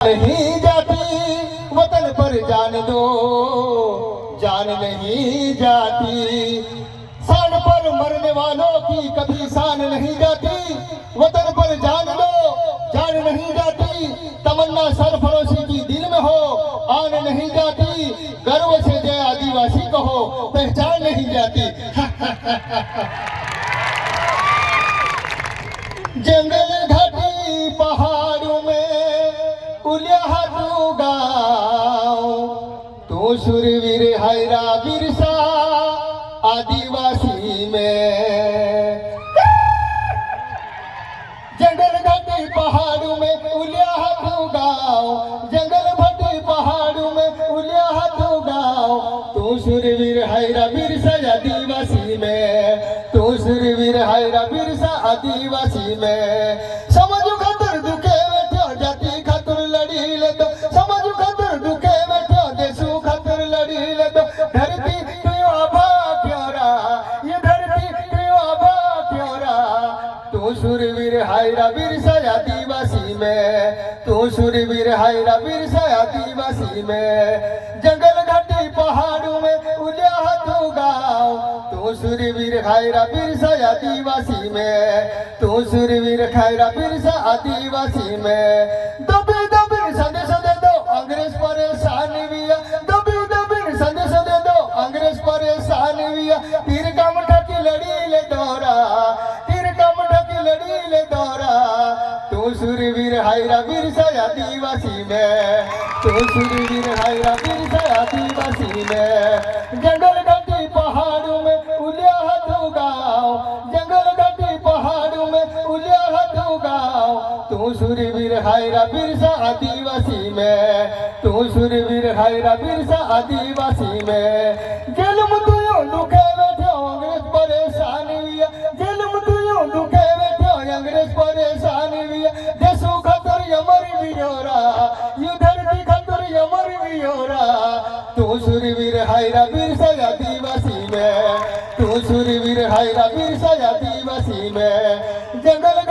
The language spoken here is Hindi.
नहीं जाती वतन पर जान दो, जान नहीं जाती। शान पर मरने वालों की कभी शान नहीं जाती। वतन पर जान दो, जान नहीं जाती। तमन्ना सरफरोशी की दिल में हो, आन नहीं जाती। गर्व से जय आदिवासी कहो, पहचान नहीं जाती। जंगल घाटी पहाड़ों में उलिया तू गाँव, तू सुरवीर हैरा बिरसा आदिवासी में। जंगल घाटी पहाड़ों में उलिया तू गाँव, जंगल घाटी पहाड़ों में उलिया तू गाँव, तू सुरवीर हैरा बिरसा आदिवासी में, तू सुरवीर हैरा बिरसा आदिवासी में। समझ खातर दुखे बैठो जाति खातर लड़ी ले दो, समझ खातर दुखे बैठो देशु खातर लड़ी ले दो। धरती क्यों आभा क्योरा, ये धरती क्यों आभा क्योरा, तू सुरवीर हैरा बिरसा आदिवासी में, तू सुरवीर हैरा बिरसा आदिवासी में। जंगल घाटी पहाड़ों में उलिया तू गाँव, तू सुरवीर हैरा बिरसा आदिवासी में, तू सुरवीर हैरा बिरसा आदिवासी में। दबी दबी संदेश दे दो अंग्रेज परेशान विया, दबी दबी संदेश दे दो अंग्रेज परेशान विया। तीर कम ढकी लड़ी ले दौरा, तीर कम ढकी लड़ी ले दौरा, तू सुरवीर हैरा बिरसा आदिवासी में, तू सुरवीर हैरा बिरसा आदिवासी में। जंगल घाटी पहाड़ों में उलिया तू गाँव, जंगल घाटी पहाड़ों में उलिया तू गाँव, तू सुरवीर हैरा बिरसा आदिवासी में, तू सुरवीर हैरा बिरसा आदिवासी में। जेल में तू यूं दुखे बैठो अंग्रेज परेशान हुआ, जेल में तू यूं दुखे बैठो अंग्रेज परेशान हुआ। देशों खातर यमर बियोरा, यू धरती खातर यमर बियोरा, तू सुरवीर हैरा बिरसा आदिवासी में, तू सुरवीर हैरा बिरसा आदिवासी में। जंगल